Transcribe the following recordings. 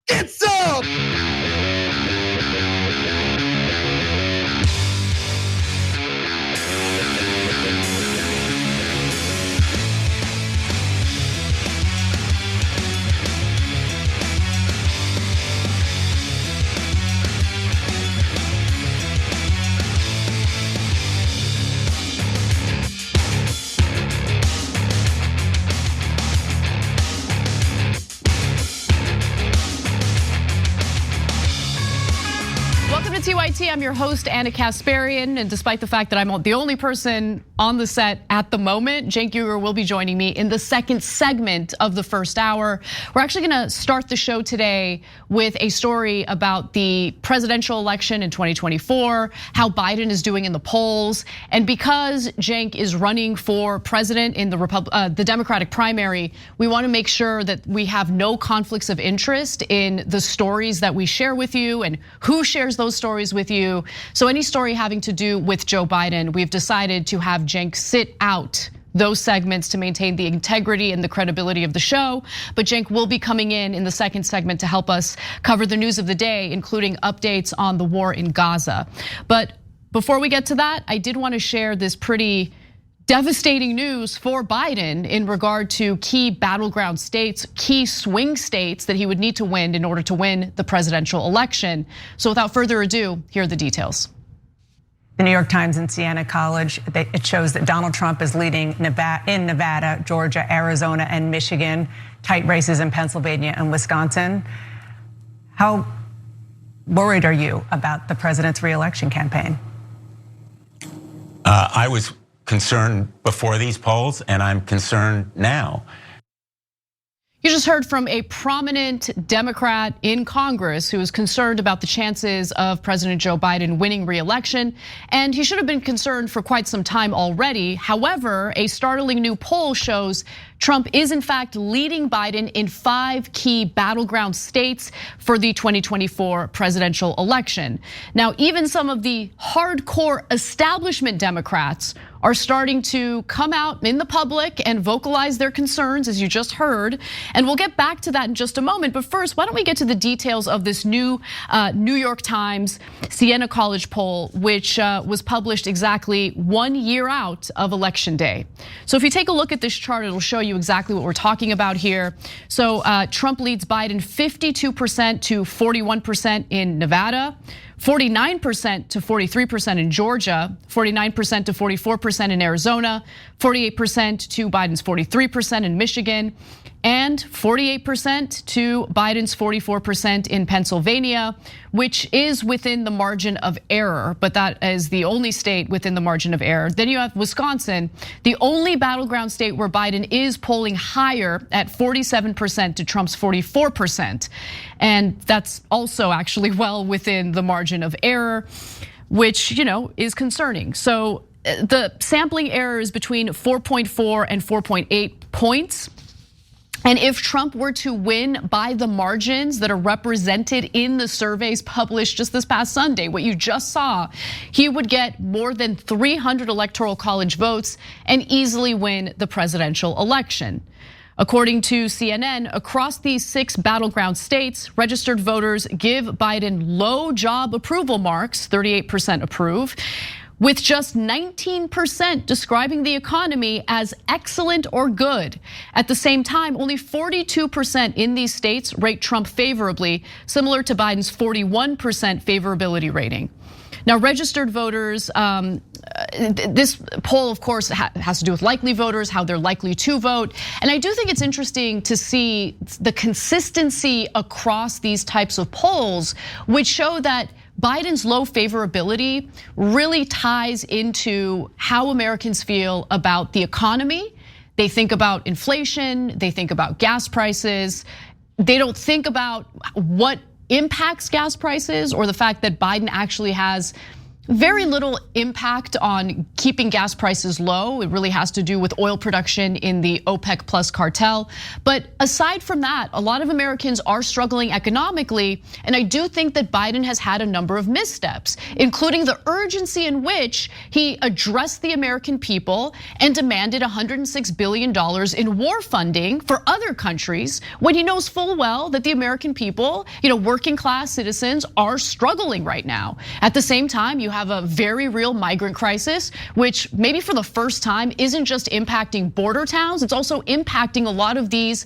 Get some! TYT, I'm your host, Anna Kasparian, and despite the fact that I'm the only person on the set at the moment, Cenk Uygur will be joining me in the second segment of the first hour. We're actually gonna start the show today with a story about the presidential election in 2024, how Biden is doing in the polls, and because Cenk is running for president in the Democratic primary, we wanna make sure that we have no conflicts of interest in the stories that we share with you and who shares those stories with you. So any story having to do with Joe Biden, we've decided to have Cenk sit out those segments to maintain the integrity and the credibility of the show. But Cenk will be coming in the second segment to help us cover the news of the day, including updates on the war in Gaza. But before we get to that, I did want to share this pretty devastating news for Biden in regard to key battleground states, key swing states that he would need to win in order to win the presidential election. So without further ado, here are the details. The New York Times and Siena College, it shows that Donald Trump is leading in Nevada, Georgia, Arizona, and Michigan, tight races in Pennsylvania and Wisconsin. How worried are you about the president's re-election campaign? I was concerned before these polls, and I'm concerned now. You just heard from a prominent Democrat in Congress who is concerned about the chances of President Joe Biden winning re-election, and he should have been concerned for quite some time already. However, a startling new poll shows Trump is in fact leading Biden in 5 key battleground states for the 2024 presidential election. Now, even some of the hardcore establishment Democrats are starting to come out in the public and vocalize their concerns, as you just heard. And we'll get back to that in just a moment. But first, why don't we get to the details of this new New York Times Siena College poll, which was published exactly 1 year out of Election Day. So if you take a look at this chart, it'll show you exactly what we're talking about here. So Trump leads Biden 52% to 41% in Nevada, 49% to 43% in Georgia, 49% to 44% in Arizona, 48% to Biden's 43% in Michigan, and 48% to Biden's 44% in Pennsylvania, which is within the margin of error, but that is the only state within the margin of error. Then you have Wisconsin, the only battleground state where Biden is polling higher at 47% to Trump's 44%. And that's also actually well within the margin of error, which is concerning. So the sampling error is between 4.4 and 4.8 points. And if Trump were to win by the margins that are represented in the surveys published just this past Sunday, what you just saw, he would get more than 300 electoral college votes and easily win the presidential election. According to CNN, across these 6 battleground states, registered voters give Biden low job approval marks, 38% approve, with just 19% describing the economy as excellent or good. At the same time, only 42% in these states rate Trump favorably, similar to Biden's 41% favorability rating. Now, registered voters, this poll, of course, has to do with likely voters, how they're likely to vote. And I do think it's interesting to see the consistency across these types of polls, which show that Biden's low favorability really ties into how Americans feel about the economy. They think about inflation, they think about gas prices. They don't think about what impacts gas prices or the fact that Biden actually has very little impact on keeping gas prices low. It really has to do with oil production in the OPEC plus cartel. But aside from that, a lot of Americans are struggling economically. And I do think that Biden has had a number of missteps, including the urgency in which he addressed the American people and demanded $106 billion in war funding for other countries when he knows full well that the American people, working class citizens, are struggling right now. At the same time, you have a very real migrant crisis, which maybe for the first time isn't just impacting border towns, it's also impacting a lot of these,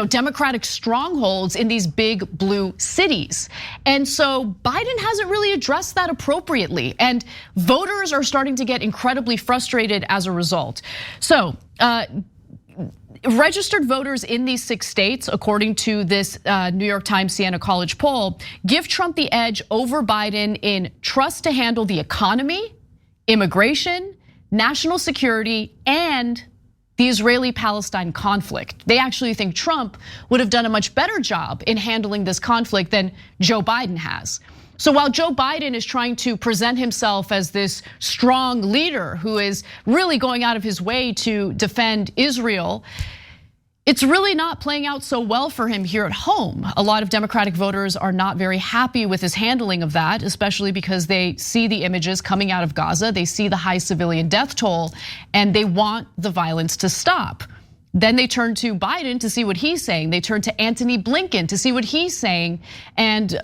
Democratic strongholds in these big blue cities. And so Biden hasn't really addressed that appropriately, and voters are starting to get incredibly frustrated as a result. So, registered voters in these 6 states, according to this New York Times Siena College poll, give Trump the edge over Biden in trust to handle the economy, immigration, national security, and the Israeli-Palestine conflict. They actually think Trump would have done a much better job in handling this conflict than Joe Biden has. So while Joe Biden is trying to present himself as this strong leader who is really going out of his way to defend Israel, it's really not playing out so well for him here at home. A lot of Democratic voters are not very happy with his handling of that, especially because they see the images coming out of Gaza, they see the high civilian death toll, and they want the violence to stop. Then they turn to Biden to see what he's saying. They turn to Antony Blinken to see what he's saying. And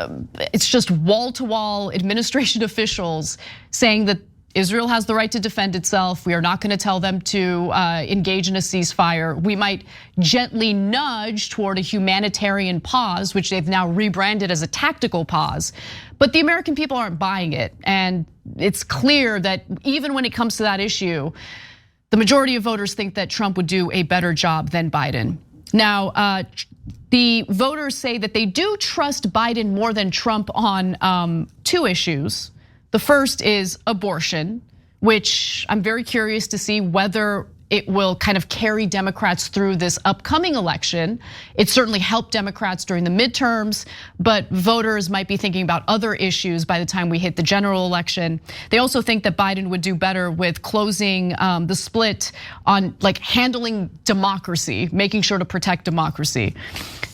it's just wall-to-wall administration officials saying that Israel has the right to defend itself. We are not going to tell them to engage in a ceasefire. We might gently nudge toward a humanitarian pause, which they've now rebranded as a tactical pause. But the American people aren't buying it. And it's clear that even when it comes to that issue, the majority of voters think that Trump would do a better job than Biden. Now, the voters say that they do trust Biden more than Trump on 2 issues. The first is abortion, which I'm very curious to see whether it will kind of carry Democrats through this upcoming election. It certainly helped Democrats during the midterms, but voters might be thinking about other issues by the time we hit the general election. They also think that Biden would do better with closing the split on handling democracy, making sure to protect democracy.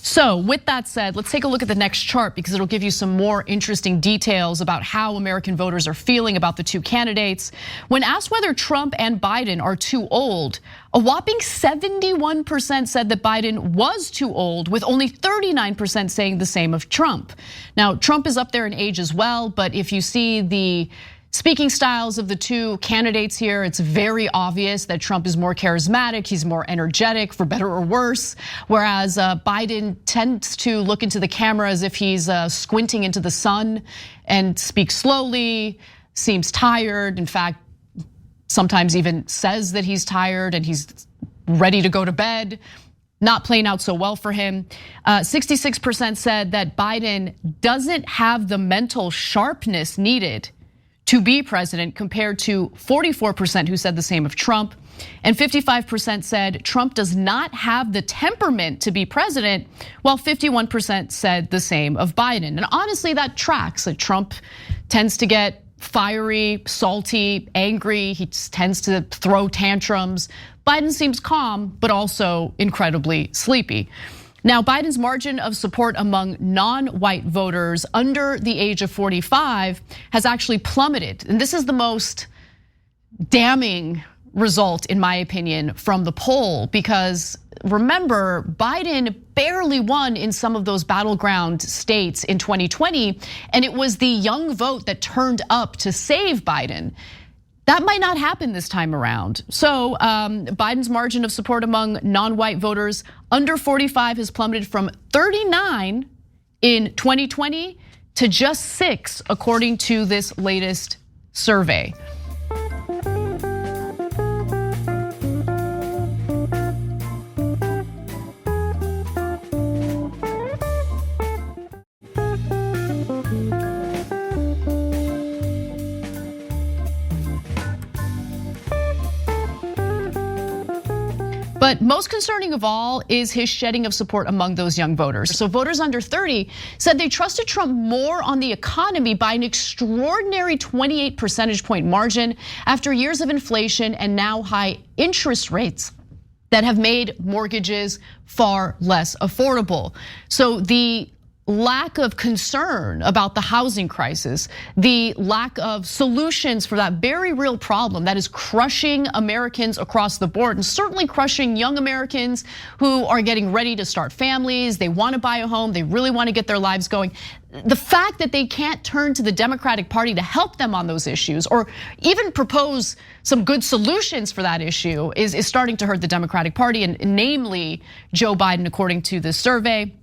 So with that said, let's take a look at the next chart because it'll give you some more interesting details about how American voters are feeling about the 2 candidates. When asked whether Trump and Biden are too old, a whopping 71% said that Biden was too old, with only 39% saying the same of Trump. Now, Trump is up there in age as well, but if you see the speaking styles of the 2 candidates here, it's very obvious that Trump is more charismatic, he's more energetic, for better or worse, whereas Biden tends to look into the camera as if he's squinting into the sun and speaks slowly, seems tired, in fact, sometimes even says that he's tired and he's ready to go to bed. Not playing out so well for him. 66% said that Biden doesn't have the mental sharpness needed to be president, compared to 44% who said the same of Trump. And 55% said Trump does not have the temperament to be president, while 51% said the same of Biden. And honestly, that tracks. That Trump tends to get fiery, salty, angry. He tends to throw tantrums. Biden seems calm, but also incredibly sleepy. Now, Biden's margin of support among non-white voters under the age of 45 has actually plummeted. And this is the most damning result, in my opinion, from the poll, because remember, Biden barely won in some of those battleground states in 2020, and it was the young vote that turned up to save Biden. That might not happen this time around. So Biden's margin of support among non-white voters under 45 has plummeted from 39 in 2020 to just 6, according to this latest survey. But But most concerning of all is his shedding of support among those young voters. So voters under 30 said they trusted Trump more on the economy by an extraordinary 28 percentage point margin after years of inflation and now high interest rates that have made mortgages far less affordable. So the lack of concern about the housing crisis, the lack of solutions for that very real problem that is crushing Americans across the board and certainly crushing young Americans who are getting ready to start families, they want to buy a home, they really want to get their lives going. The fact that they can't turn to the Democratic Party to help them on those issues or even propose some good solutions for that issue is starting to hurt the Democratic Party, and namely Joe Biden, according to this survey.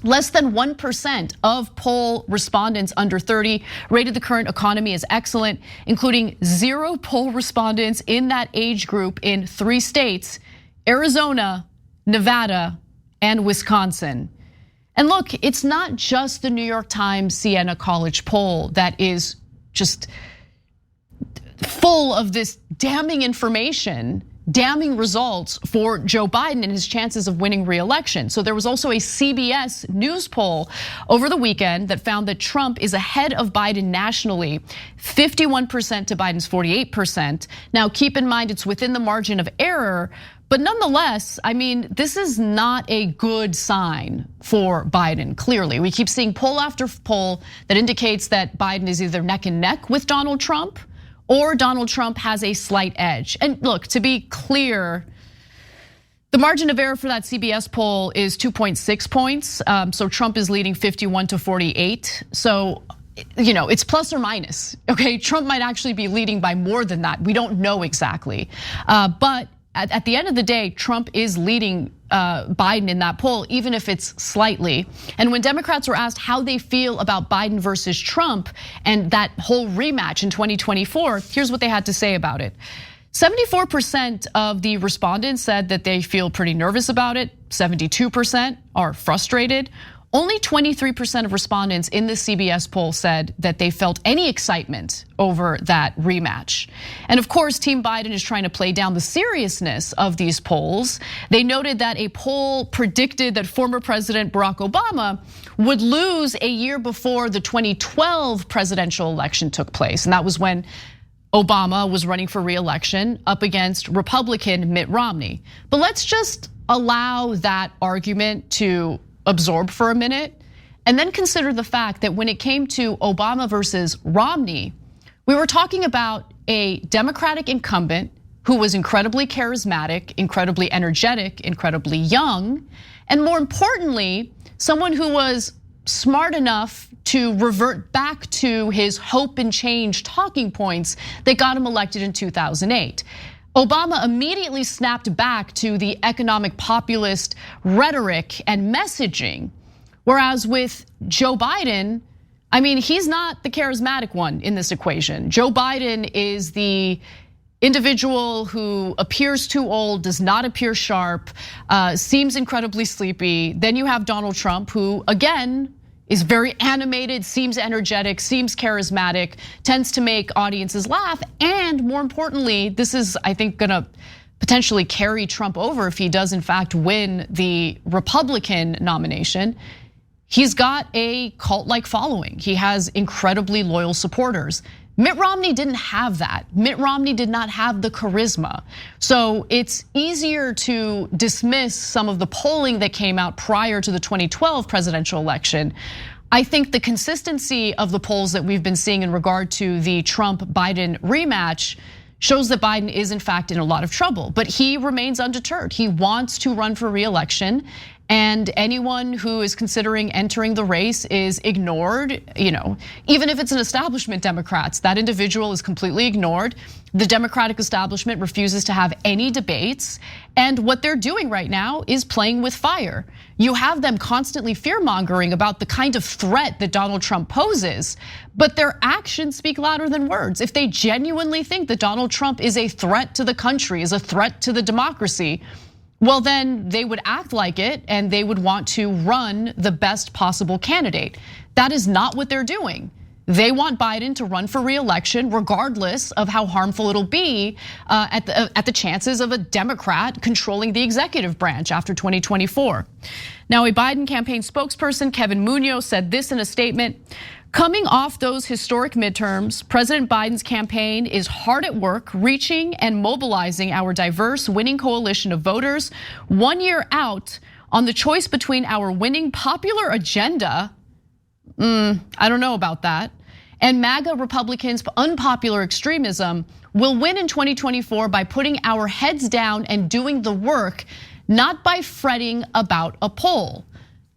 Less than 1% of poll respondents under 30 rated the current economy as excellent, including 0 poll respondents in that age group in 3 states, Arizona, Nevada, and Wisconsin. And look, it's not just the New York Times Siena College poll that is just full of this damning information, damning results for Joe Biden and his chances of winning re-election. So there was also a CBS News poll over the weekend that found that Trump is ahead of Biden nationally, 51% to Biden's 48%. Now keep in mind it's within the margin of error, but nonetheless, I mean, this is not a good sign for Biden, clearly. We keep seeing poll after poll that indicates that Biden is either neck and neck with Donald Trump or Donald Trump has a slight edge. And look, to be clear, the margin of error for that CBS poll is 2.6 points. So Trump is leading 51 to 48. So, it's plus or minus, okay? Trump might actually be leading by more than that. We don't know exactly. But at the end of the day, Trump is leading Biden in that poll, even if it's slightly. And when Democrats were asked how they feel about Biden versus Trump and that whole rematch in 2024, here's what they had to say about it. 74% of the respondents said that they feel pretty nervous about it. 72% are frustrated. Only 23% of respondents in the CBS poll said that they felt any excitement over that rematch. And of course, Team Biden is trying to play down the seriousness of these polls. They noted that a poll predicted that former President Barack Obama would lose a year before the 2012 presidential election took place. And that was when Obama was running for re-election up against Republican Mitt Romney. But let's just allow that argument to absorb for a minute, and then consider the fact that when it came to Obama versus Romney, we were talking about a Democratic incumbent who was incredibly charismatic, incredibly energetic, incredibly young, and more importantly, someone who was smart enough to revert back to his hope and change talking points that got him elected in 2008. Obama immediately snapped back to the economic populist rhetoric and messaging. Whereas with Joe Biden, I mean, he's not the charismatic one in this equation. Joe Biden is the individual who appears too old, does not appear sharp, seems incredibly sleepy. Then you have Donald Trump, who again, is very animated, seems energetic, seems charismatic, tends to make audiences laugh. And more importantly, this is, I think, gonna potentially carry Trump over if he does in fact win the Republican nomination. He's got a cult-like following. He has incredibly loyal supporters. Mitt Romney didn't have that. Mitt Romney did not have the charisma. So it's easier to dismiss some of the polling that came out prior to the 2012 presidential election. I think the consistency of the polls that we've been seeing in regard to the Trump-Biden rematch shows that Biden is in fact in a lot of trouble, but he remains undeterred. He wants to run for re-election. And anyone who is considering entering the race is ignored, even if it's an establishment Democrats, that individual is completely ignored. The Democratic establishment refuses to have any debates. And what they're doing right now is playing with fire. You have them constantly fear-mongering about the kind of threat that Donald Trump poses, but their actions speak louder than words. If they genuinely think that Donald Trump is a threat to the country, is a threat to the democracy, well, then they would act like it and they would want to run the best possible candidate. That is not what they're doing. They want Biden to run for re-election regardless of how harmful it'll be at the chances of a Democrat controlling the executive branch after 2024. Now, a Biden campaign spokesperson, Kevin Munoz, said this in a statement: coming off those historic midterms, President Biden's campaign is hard at work reaching and mobilizing our diverse winning coalition of voters 1 year out on the choice between our winning popular agenda, I don't know about that, and MAGA Republicans' unpopular extremism. Will win in 2024 by putting our heads down and doing the work, not by fretting about a poll.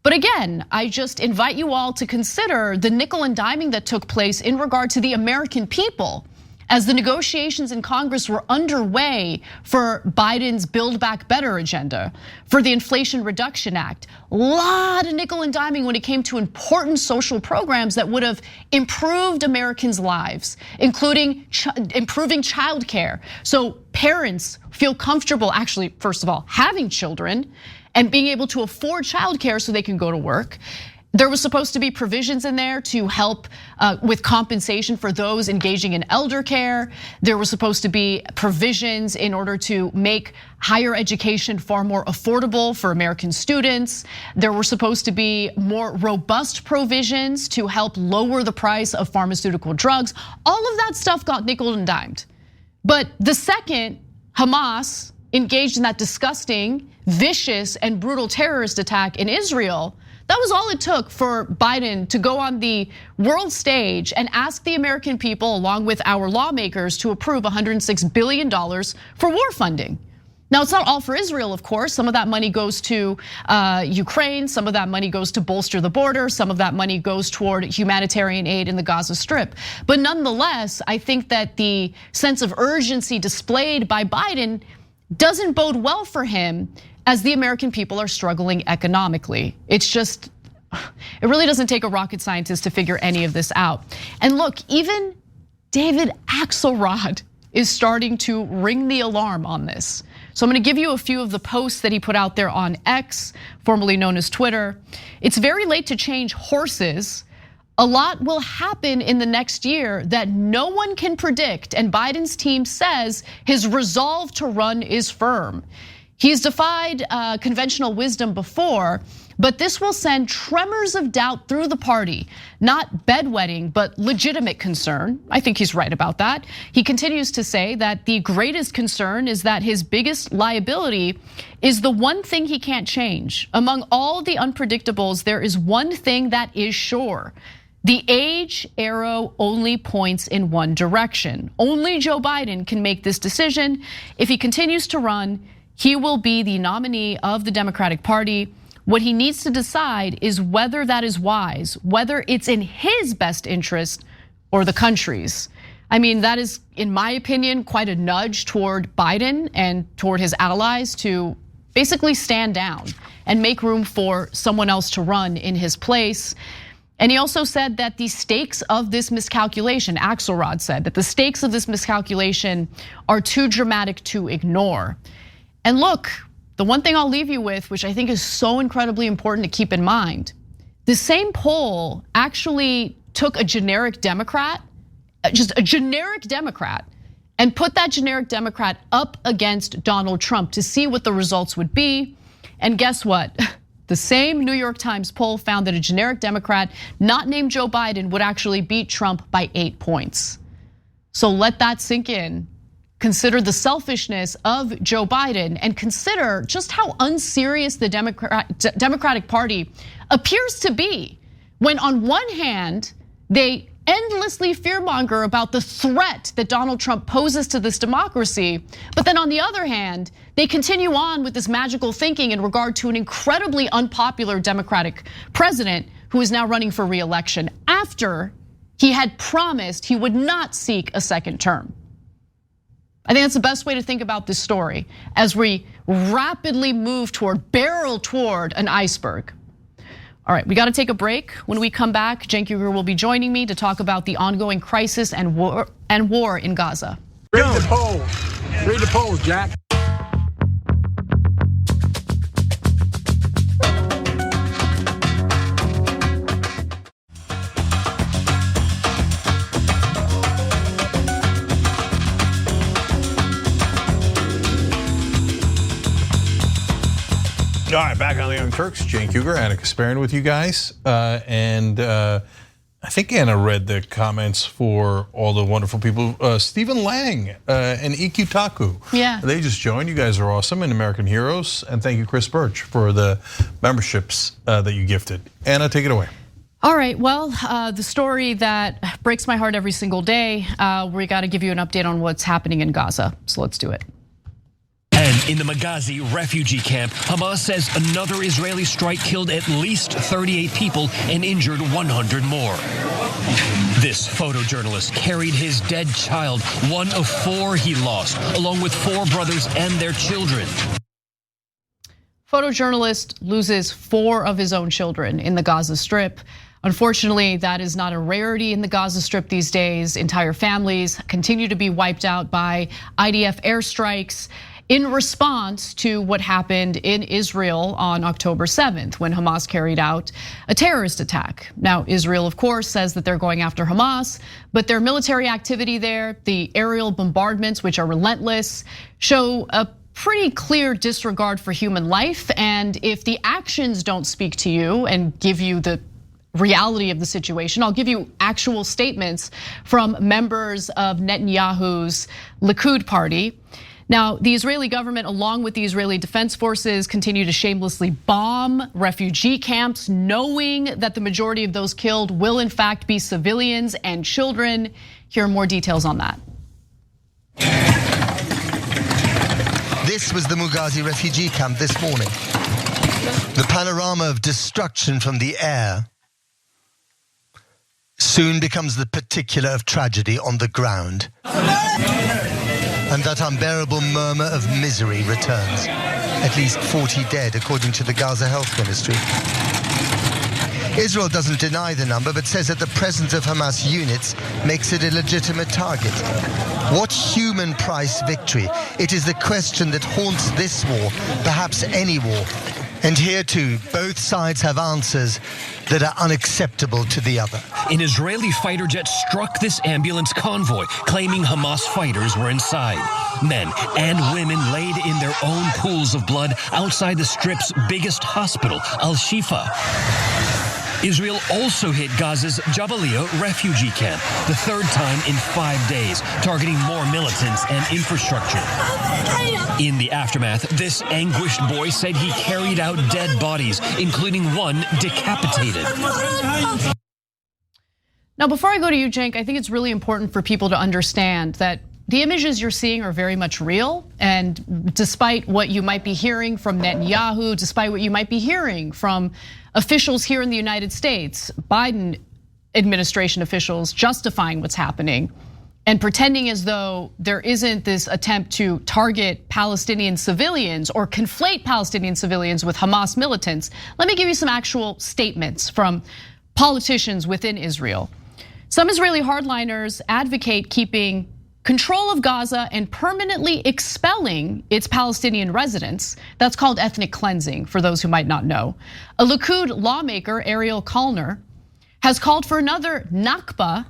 But again, I just invite you all to consider the nickel and diming that took place in regard to the American people as the negotiations in Congress were underway for Biden's Build Back Better agenda, for the Inflation Reduction Act. A lot of nickel and diming when it came to important social programs that would have improved Americans' lives, including improving childcare. So parents feel comfortable, actually, first of all, having children and being able to afford childcare so they can go to work. There was supposed to be provisions in there to help with compensation for those engaging in elder care. There was supposed to be provisions in order to make higher education far more affordable for American students. There were supposed to be more robust provisions to help lower the price of pharmaceutical drugs. All of that stuff got nickel and dimed. But the second Hamas engaged in that disgusting, vicious, and brutal terrorist attack in Israel, that was all it took for Biden to go on the world stage and ask the American people, along with our lawmakers, to approve $106 billion for war funding. Now, it's not all for Israel, of course. Some of that money goes to Ukraine. Some of that money goes to bolster the border. Some of that money goes toward humanitarian aid in the Gaza Strip. But nonetheless, I think that the sense of urgency displayed by Biden doesn't bode well for him as the American people are struggling economically. It's just, it really doesn't take a rocket scientist to figure any of this out. And look, even David Axelrod is starting to ring the alarm on this. So I'm gonna give you a few of the posts that he put out there on X, formerly known as Twitter. It's very late to change horses. A lot will happen in the next year that no one can predict, and Biden's team says his resolve to run is firm. He's defied conventional wisdom before, but this will send tremors of doubt through the party, not bedwetting, but legitimate concern. I think he's right about that. He continues to say that the greatest concern is that his biggest liability is the one thing he can't change. Among all the unpredictables, there is one thing that is sure. The age arrow only points in one direction. Only Joe Biden can make this decision. If he continues to run, he will be the nominee of the Democratic Party. What he needs to decide is whether that is wise, whether it's in his best interest or the country's. I mean, that is, in my opinion, quite a nudge toward Biden and toward his allies to basically stand down and make room for someone else to run in his place. And he also said that the stakes of this miscalculation, Axelrod said that the stakes of this miscalculation are too dramatic to ignore. And look, the one thing I'll leave you with, which I think is so incredibly important to keep in mind, the same poll actually took a generic Democrat, just a generic Democrat, and put that generic Democrat up against Donald Trump to see what the results would be. And guess what? The same New York Times poll found that a generic Democrat not named Joe Biden would actually beat Trump by 8 points. So let that sink in. Consider the selfishness of Joe Biden and consider just how unserious the Democratic Party appears to be when on one hand, they endlessly fearmonger about the threat that Donald Trump poses to this democracy. But then on the other hand, they continue on with this magical thinking in regard to an incredibly unpopular Democratic president who is now running for re-election after he had promised he would not seek a second term. I think that's the best way to think about this story as we rapidly move barrel toward an iceberg. All right, we got to take a break. When we come back, Cenk Uygur will be joining me to talk about the ongoing crisis and war in Gaza. Read the polls. Read the polls, Jack. All right, back on the Young Turks, Cenk, Uygur, Anna Kasparian with you guys. I think Anna read the comments for all the wonderful people. Stephen Lang and EQ Taku. Yeah. They just joined. You guys are awesome and American heroes. And thank you, Chris Birch, for the memberships that you gifted. Anna, take it away. All right, well, the story that breaks my heart every single day, we got to give you an update on what's happening in Gaza. So let's do it. And in the Maghazi refugee camp, Hamas says another Israeli strike killed at least 38 people and injured 100 more. This photojournalist carried his dead child, one of 4 he lost, along with 4 brothers and their children. Photojournalist loses 4 of his own children in the Gaza Strip. Unfortunately, that is not a rarity in the Gaza Strip these days. Entire families continue to be wiped out by IDF airstrikes in response to what happened in Israel on October 7th when Hamas carried out a terrorist attack. Now, Israel, of course, says that they're going after Hamas, but their military activity there, the aerial bombardments, which are relentless, show a pretty clear disregard for human life. And if the actions don't speak to you and give you the reality of the situation, I'll give you actual statements from members of Netanyahu's Likud party. Now, the Israeli government, along with the Israeli Defense Forces, continue to shamelessly bomb refugee camps, knowing that the majority of those killed will in fact be civilians and children. Here are more details on that. This was the Maghazi refugee camp this morning. The panorama of destruction from the air soon becomes the particular of tragedy on the ground. And that unbearable murmur of misery returns. At least 40 dead, according to the Gaza Health Ministry. Israel doesn't deny the number, but says that the presence of Hamas units makes it a legitimate target. What human price victory? It is the question that haunts this war, perhaps any war. And here too, both sides have answers that are unacceptable to the other. An Israeli fighter jet struck this ambulance convoy, claiming Hamas fighters were inside. Men and women laid in their own pools of blood outside the Strip's biggest hospital, Al-Shifa. Israel also hit Gaza's Jabalia refugee camp, the 3rd time in 5 days, targeting more militants and infrastructure. In the aftermath, this anguished boy said he carried out dead bodies, including one decapitated. Now, before I go to you, Cenk, I think it's really important for people to understand that the images you're seeing are very much real. And despite what you might be hearing from Netanyahu, despite what you might be hearing from officials here in the United States, Biden administration officials justifying what's happening and pretending as though there isn't this attempt to target Palestinian civilians or conflate Palestinian civilians with Hamas militants, let me give you some actual statements from politicians within Israel. Some Israeli hardliners advocate keeping control of Gaza and permanently expelling its Palestinian residents. That's called ethnic cleansing, for those who might not know. A Likud lawmaker, Ariel Kalner, has called for another Nakba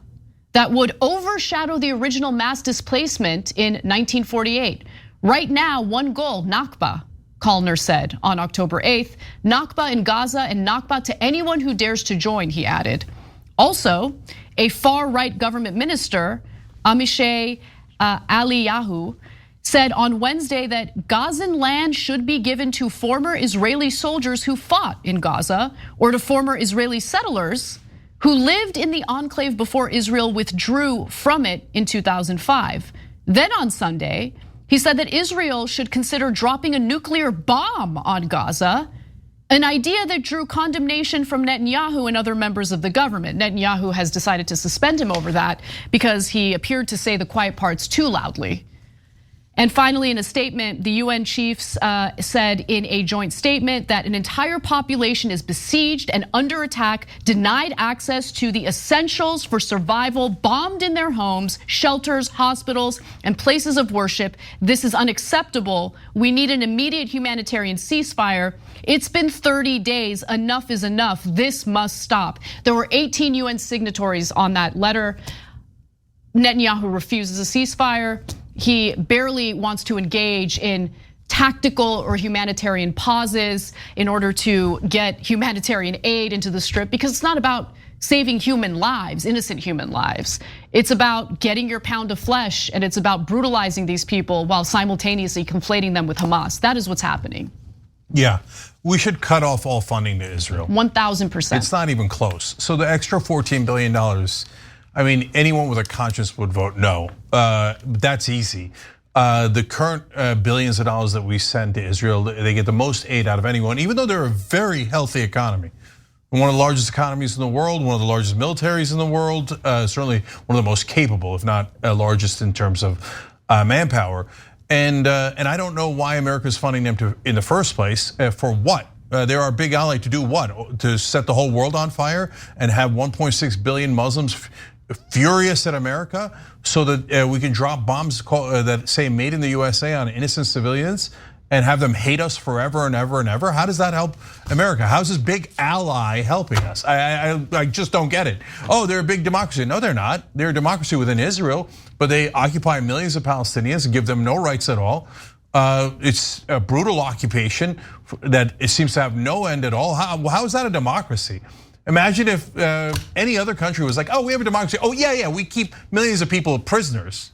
that would overshadow the original mass displacement in 1948. Right now, one goal, Nakba, Kalner said on October 8th. Nakba in Gaza and Nakba to anyone who dares to join, he added. Also, a far-right government minister, Amishai Aliyahu, said on Wednesday that Gazan land should be given to former Israeli soldiers who fought in Gaza or to former Israeli settlers who lived in the enclave before Israel withdrew from it in 2005. Then on Sunday, he said that Israel should consider dropping a nuclear bomb on Gaza, an idea that drew condemnation from Netanyahu and other members of the government. Netanyahu has decided to suspend him over that because he appeared to say the quiet parts too loudly. And finally, in a statement, the UN chiefs said in a joint statement that an entire population is besieged and under attack, denied access to the essentials for survival, bombed in their homes, shelters, hospitals, and places of worship. This is unacceptable. We need an immediate humanitarian ceasefire. It's been 30 days. Enough is enough. This must stop. There were 18 UN signatories on that letter. Netanyahu refuses a ceasefire. He barely wants to engage in tactical or humanitarian pauses in order to get humanitarian aid into the Strip, because it's not about saving human lives, innocent human lives. It's about getting your pound of flesh, and it's about brutalizing these people while simultaneously conflating them with Hamas. That is what's happening. Yeah, we should cut off all funding to Israel. 1,000%. It's not even close. So the extra $14 billion, I mean, anyone with a conscience would vote no. That's easy. The current billions of dollars that we send to Israel, they get the most aid out of anyone, even though they're a very healthy economy. One of the largest economies in the world, one of the largest militaries in the world, certainly one of the most capable, if not largest in terms of manpower. And I don't know why America is funding them in the first place. For what? They're our big ally to do what? To set the whole world on fire and have 1.6 billion Muslims furious at America so that we can drop bombs that say made in the USA on innocent civilians and have them hate us forever and ever and ever? How does that help America? How's this big ally helping us? I just don't get it. Oh, they're a big democracy. No, they're not. They're a democracy within Israel, but they occupy millions of Palestinians and give them no rights at all. It's a brutal occupation that it seems to have no end at all. How is that a democracy? Imagine if any other country was like, oh, we have a democracy. Oh, yeah, we keep millions of people prisoners.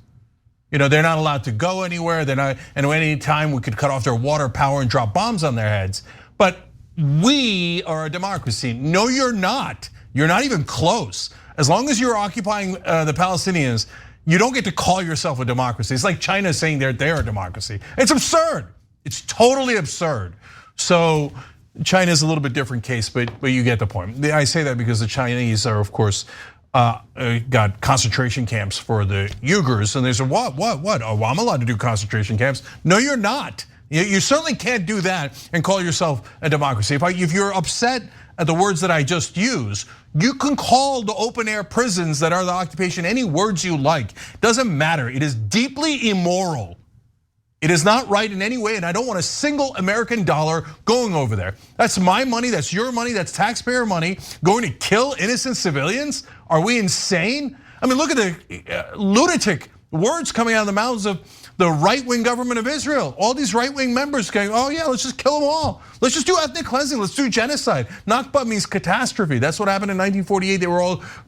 You know, they're not allowed to go anywhere. They're not, and at any time we could cut off their water, power, and drop bombs on their heads. But we are a democracy. No, you're not. You're not even close. As long as you're occupying the Palestinians, you don't get to call yourself a democracy. It's like China saying they're a democracy. It's absurd. It's totally absurd. So China's a little bit different case, but you get the point. I say that because the Chinese are, of course, got concentration camps for the Uyghurs, and they said, what? Oh, I'm allowed to do concentration camps. No, you're not. You certainly can't do that and call yourself a democracy. If you're upset at the words that I just used, you can call the open air prisons that are the occupation any words you like. Doesn't matter. It is deeply immoral. It is not right in any way, and I don't want a single American dollar going over there. That's my money, that's your money, that's taxpayer money going to kill innocent civilians? Are we insane? I mean, look at the lunatic words coming out of the mouths of the right-wing government of Israel. All these right-wing members going, oh yeah, let's just kill them all. Let's just do ethnic cleansing, let's do genocide. Nakba means catastrophe. That's what happened in 1948.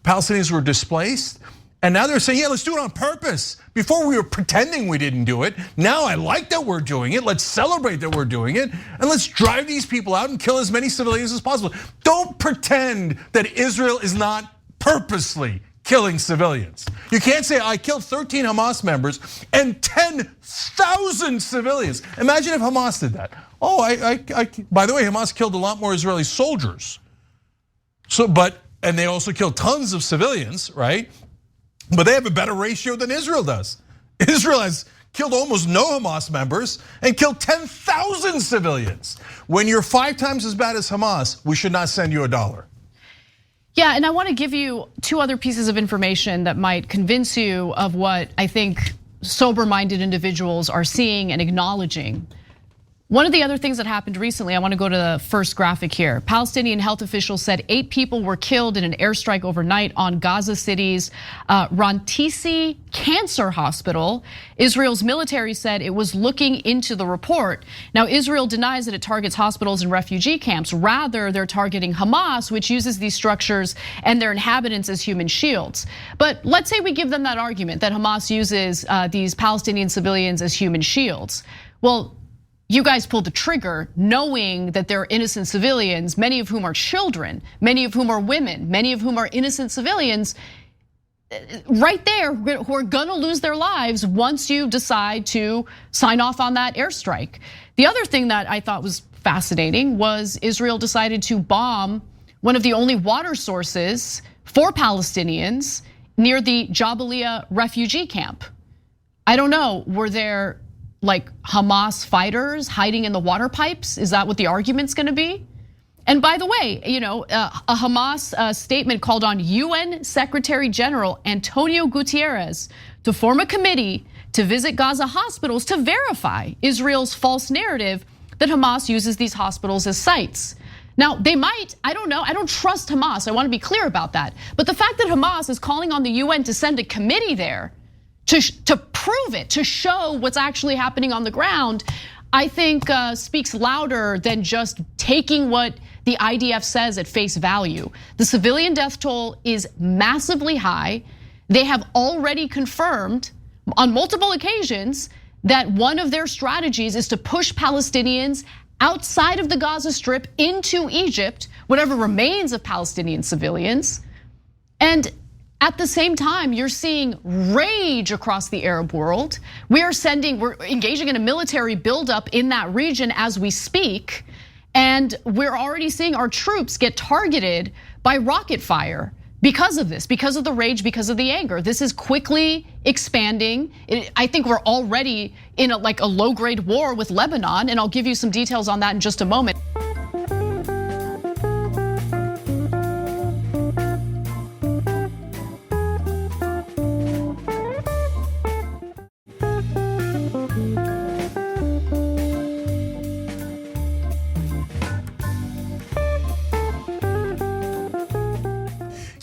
Palestinians were displaced. And now they're saying, yeah, let's do it on purpose. Before we were pretending we didn't do it. Now I like that we're doing it. Let's celebrate that we're doing it. And let's drive these people out and kill as many civilians as possible. Don't pretend that Israel is not purposely killing civilians. You can't say, I killed 13 Hamas members and 10,000 civilians. Imagine if Hamas did that. Oh, by the way, Hamas killed a lot more Israeli soldiers. And they also killed tons of civilians, right? But they have a better ratio than Israel does. Israel has killed almost no Hamas members and killed 10,000 civilians. When you're 5 times as bad as Hamas, we should not send you a dollar. Yeah, and I want to give you 2 other pieces of information that might convince you of what I think sober-minded individuals are seeing and acknowledging. One of the other things that happened recently, I want to go to the first graphic here. Palestinian health officials said 8 people were killed in an airstrike overnight on Gaza City's Rantisi Cancer Hospital. Israel's military said it was looking into the report. Now, Israel denies that it targets hospitals and refugee camps. Rather, they're targeting Hamas, which uses these structures and their inhabitants as human shields. But let's say we give them that argument that Hamas uses these Palestinian civilians as human shields. Well, you guys pulled the trigger knowing that there are innocent civilians, many of whom are children, many of whom are women, many of whom are innocent civilians right there who are gonna lose their lives once you decide to sign off on that airstrike. The other thing that I thought was fascinating was Israel decided to bomb one of the only water sources for Palestinians near the Jabalia refugee camp. I don't know, were there like Hamas fighters hiding in the water pipes? Is that what the argument's gonna be? And by the way, a Hamas statement called on UN Secretary General Antonio Guterres to form a committee to visit Gaza hospitals to verify Israel's false narrative that Hamas uses these hospitals as sites. Now, they might, I don't know, I don't trust Hamas, I wanna be clear about that. But the fact that Hamas is calling on the UN to send a committee there to prove it, to show what's actually happening on the ground, I think speaks louder than just taking what the IDF says at face value. The civilian death toll is massively high. They have already confirmed on multiple occasions that one of their strategies is to push Palestinians outside of the Gaza Strip into Egypt, whatever remains of Palestinian civilians. And at the same time, you're seeing rage across the Arab world. We're engaging in a military buildup in that region as we speak. And we're already seeing our troops get targeted by rocket fire because of this, because of the rage, because of the anger. This is quickly expanding. I think we're already in a low-grade war with Lebanon, and I'll give you some details on that in just a moment.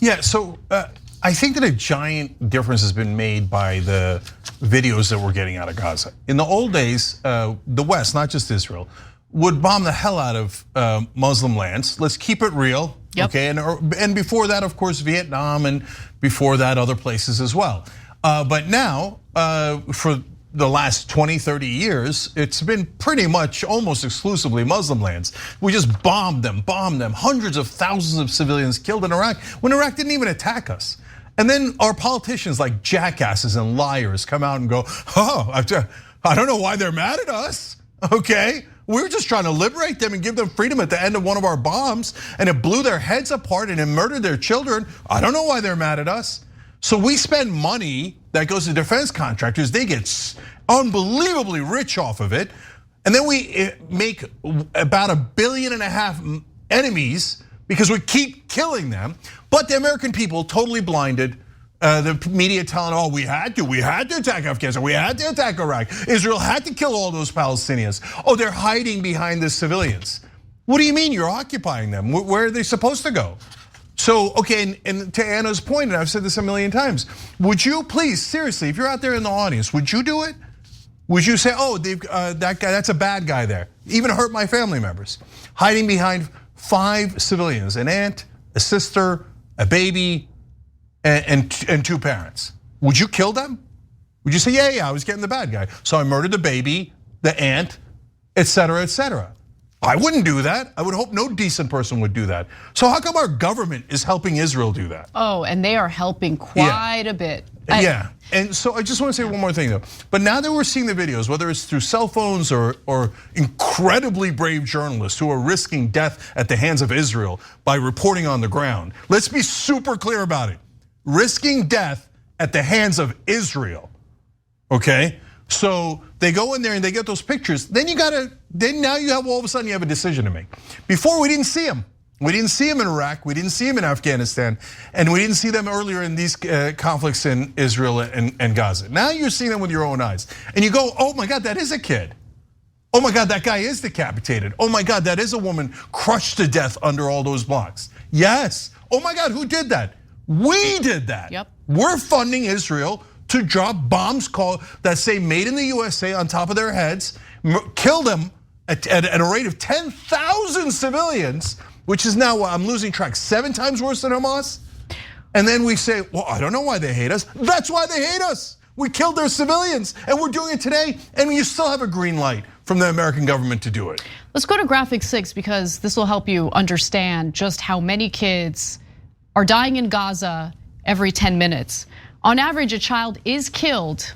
Yeah, so I think that a giant difference has been made by the videos that we're getting out of Gaza. In the old days, the West, not just Israel, would bomb the hell out of Muslim lands. Let's keep it real, okay? And before that, of course, Vietnam, and before that, other places as well. But now, for the last 20, 30 years, it's been pretty much almost exclusively Muslim lands. We just bombed them, hundreds of thousands of civilians killed in Iraq when Iraq didn't even attack us. And then our politicians like jackasses and liars come out and go, oh, I don't know why they're mad at us, okay? We were just trying to liberate them and give them freedom at the end of one of our bombs, and it blew their heads apart and it murdered their children. I don't know why they're mad at us. So we spend money that goes to defense contractors. They get unbelievably rich off of it. And then we make about 1.5 billion enemies because we keep killing them. But the American people totally blinded. The media telling, oh, we had to attack Afghanistan, we had to attack Iraq. Israel had to kill all those Palestinians. Oh, they're hiding behind the civilians. What do you mean you're occupying them? Where are they supposed to go? So, okay, and to Anna's point, and I've said this a million times, would you please, seriously, if you're out there in the audience, would you do it? Would you say, oh, that guy, that's a bad guy there, even hurt my family members, hiding behind 5 civilians, an aunt, a sister, a baby, and 2 parents? Would you kill them? Would you say, yeah, I was getting the bad guy, so I murdered the baby, the aunt, et cetera, et cetera? I wouldn't do that. I would hope no decent person would do that. So how come our government is helping Israel do that? Oh, and they are helping quite a bit. Yeah, and so I just want to say one more thing though. But now that we're seeing the videos, whether it's through cell phones or incredibly brave journalists who are risking death at the hands of Israel by reporting on the ground, let's be super clear about it. Risking death at the hands of Israel, okay? So they go in there and they get those pictures. Then now you have all of a sudden you have a decision to make. Before we didn't see them. We didn't see them in Iraq, we didn't see them in Afghanistan, and we didn't see them earlier in these conflicts in Israel and Gaza. Now you're seeing them with your own eyes. And you go, oh my God, that is a kid. Oh my God, that guy is decapitated. Oh my God, that is a woman crushed to death under all those blocks. Yes, oh my God, who did that? We did that. Yep. We're funding Israel to drop bombs that say made in the USA on top of their heads, kill them at a rate of 10,000 civilians, which is now, I'm losing track, 7 times worse than Hamas. And then we say, well, I don't know why they hate us. That's why they hate us. We killed their civilians and we're doing it today, and you still have a green light from the American government to do it. Let's go to graphic 6 because this will help you understand just how many kids are dying in Gaza every 10 minutes. On average, a child is killed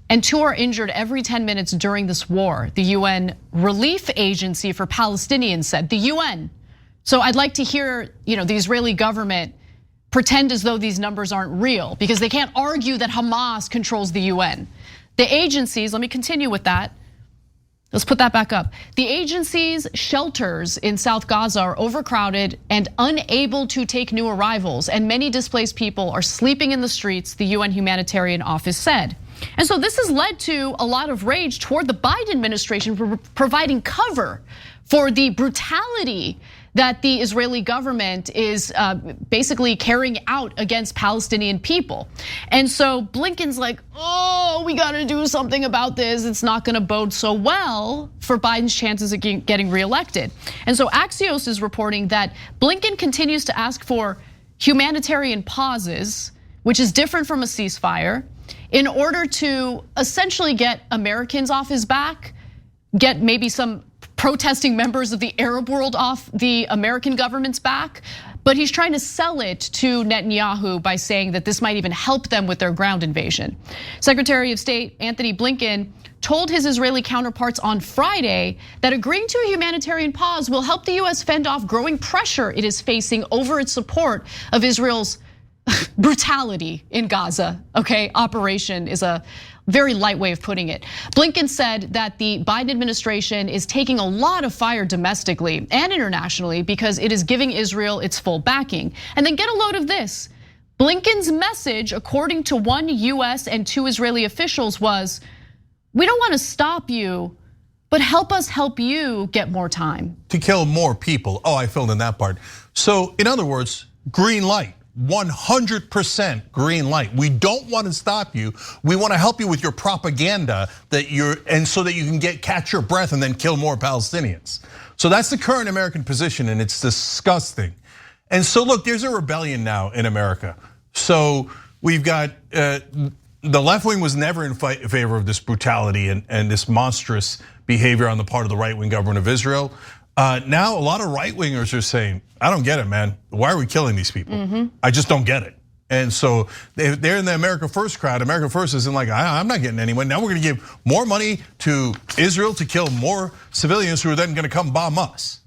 and 2 are injured every 10 minutes during this war. The UN Relief Agency for Palestinians said, the UN. So I'd like to hear, the Israeli government pretend as though these numbers aren't real because they can't argue that Hamas controls the UN. The agencies, let me continue with that. Let's put that back up. The agency's shelters in South Gaza are overcrowded and unable to take new arrivals, and many displaced people are sleeping in the streets, the UN Humanitarian Office said. And so this has led to a lot of rage toward the Biden administration for providing cover for the brutality that the Israeli government is basically carrying out against Palestinian people. And so Blinken's like, oh, we gotta do something about this. It's not gonna bode so well for Biden's chances of getting reelected. And so Axios is reporting that Blinken continues to ask for humanitarian pauses, which is different from a ceasefire, in order to essentially get Americans off his back, get maybe some protesting members of the Arab world off the American government's back. But he's trying to sell it to Netanyahu by saying that this might even help them with their ground invasion. Secretary of State Antony Blinken told his Israeli counterparts on Friday that agreeing to a humanitarian pause will help the US fend off growing pressure it is facing over its support of Israel's brutality in Gaza. Okay, operation is a very light way of putting it. Blinken said that the Biden administration is taking a lot of fire domestically and internationally because it is giving Israel its full backing. And then get a load of this. Blinken's message, according to one US and 2 Israeli officials, was, we don't want to stop you, but help us help you get more time. To kill more people. Oh, I filled in that part. So in other words, green light. 100% green light. We don't want to stop you. We want to help you with your propaganda and so that you can catch your breath and then kill more Palestinians. So that's the current American position, and it's disgusting. And so look, there's a rebellion now in America. So we've got the left wing was never in favor of this brutality and this monstrous behavior on the part of the right wing government of Israel. Now a lot of right wingers are saying, I don't get it, man. Why are we killing these people? I just don't get it. And so they're in the America First crowd. America First isn't like, I'm not getting anyone. Now we're gonna give more money to Israel to kill more civilians who are then gonna come bomb us.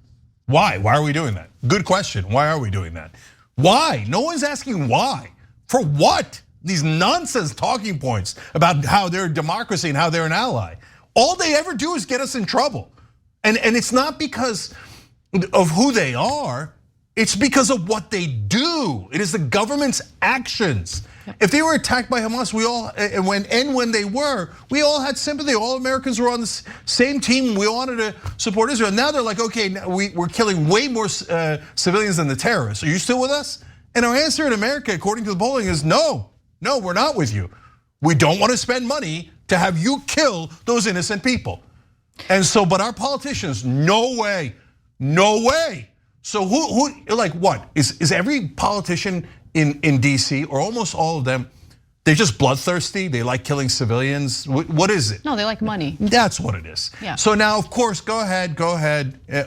Why? Why are we doing that? Good question. Why are we doing that? Why? No one's asking why. For what? These nonsense talking points about how they're a democracy and how they're an ally. All they ever do is get us in trouble. And it's not because of who they are, it's because of what they do. It is the government's actions. If they were attacked by Hamas, when they were, we all had sympathy. All Americans were on the same team. We wanted to support Israel. Now they're like, okay, we're killing way more civilians than the terrorists. Are you still with us? And our answer in America, according to the polling, is no, we're not with you. We don't want to spend money to have you kill those innocent people. And so, but our politicians, no way. So who like what? Is every politician in DC, or almost all of them, they're just bloodthirsty? They like killing civilians? What is it? No, they like money. That's what it is. Yeah. So now, of course, go ahead.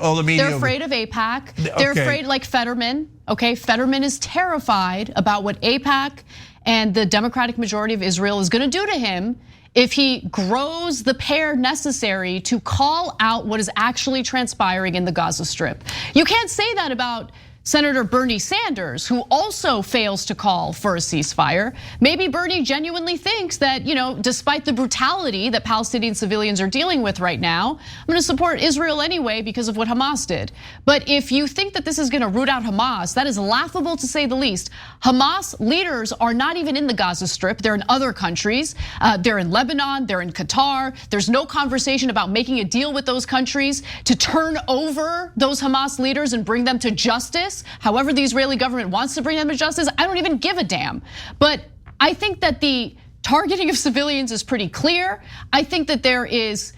All the media. They're afraid of AIPAC. They're afraid, like Fetterman. Okay, Fetterman is terrified about what AIPAC and the Democratic majority of Israel is gonna do to him if he grows the pair necessary to call out what is actually transpiring in the Gaza Strip. You can't say that about Senator Bernie Sanders, who also fails to call for a ceasefire. Maybe Bernie genuinely thinks that, despite the brutality that Palestinian civilians are dealing with right now, I'm gonna support Israel anyway because of what Hamas did. But if you think that this is gonna root out Hamas, that is laughable to say the least. Hamas leaders are not even in the Gaza Strip, they're in other countries. They're in Lebanon, they're in Qatar. There's no conversation about making a deal with those countries to turn over those Hamas leaders and bring them to justice. However the Israeli government wants to bring them to justice, I don't even give a damn. But I think that the targeting of civilians is pretty clear. I think that there is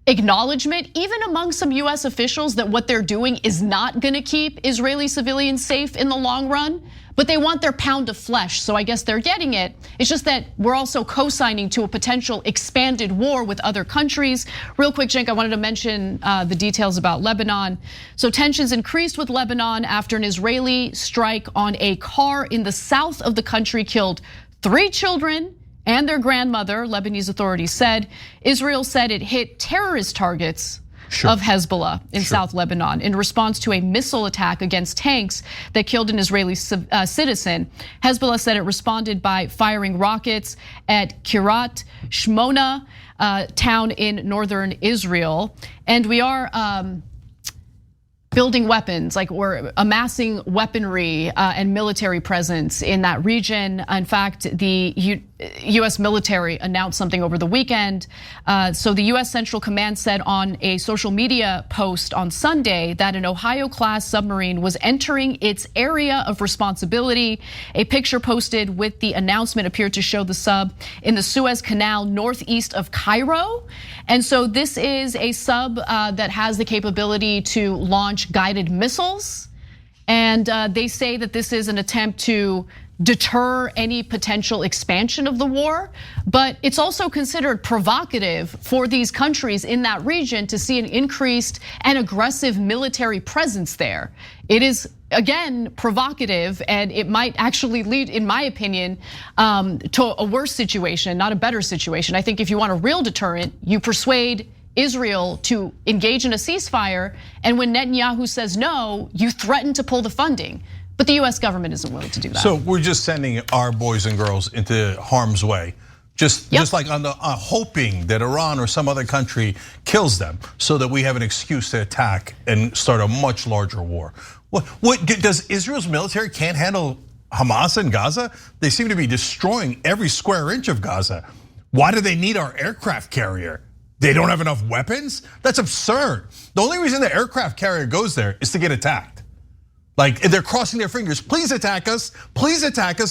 acknowledgement, even among some US officials, that what they're doing is not gonna keep Israeli civilians safe in the long run, but they want their pound of flesh, so I guess they're getting it. It's just that we're also co-signing to a potential expanded war with other countries. Real quick, Cenk, I wanted to mention the details about Lebanon. So tensions increased with Lebanon after an Israeli strike on a car in the south of the country killed 3 children and their grandmother, Lebanese authorities said. Israel said it hit terrorist targets of Hezbollah in South Lebanon in response to a missile attack against tanks that killed an Israeli citizen. Hezbollah said it responded by firing rockets at Kiryat Shmona town in northern Israel. And we are building weapons, like we're amassing weaponry and military presence in that region. In fact, the US military announced something over the weekend. So the US Central Command said on a social media post on Sunday that an Ohio-class submarine was entering its area of responsibility. A picture posted with the announcement appeared to show the sub in the Suez Canal northeast of Cairo. And so this is a sub that has the capability to launch guided missiles. And they say that this is an attempt to deter any potential expansion of the war, but it's also considered provocative for these countries in that region to see an increased and aggressive military presence there. It is, again, provocative, and it might actually lead, in my opinion, to a worse situation, not a better situation. I think if you want a real deterrent, you persuade Israel to engage in a ceasefire, and when Netanyahu says no, you threaten to pull the funding. But the US government isn't willing to do that. So we're just sending our boys and girls into harm's way, just like on the hoping that Iran or some other country kills them, so that we have an excuse to attack and start a much larger war. What does Israel's military can't handle Hamas in Gaza? They seem to be destroying every square inch of Gaza. Why do they need our aircraft carrier? They don't have enough weapons? That's absurd. The only reason the aircraft carrier goes there is to get attacked. Like they're crossing their fingers, please attack us,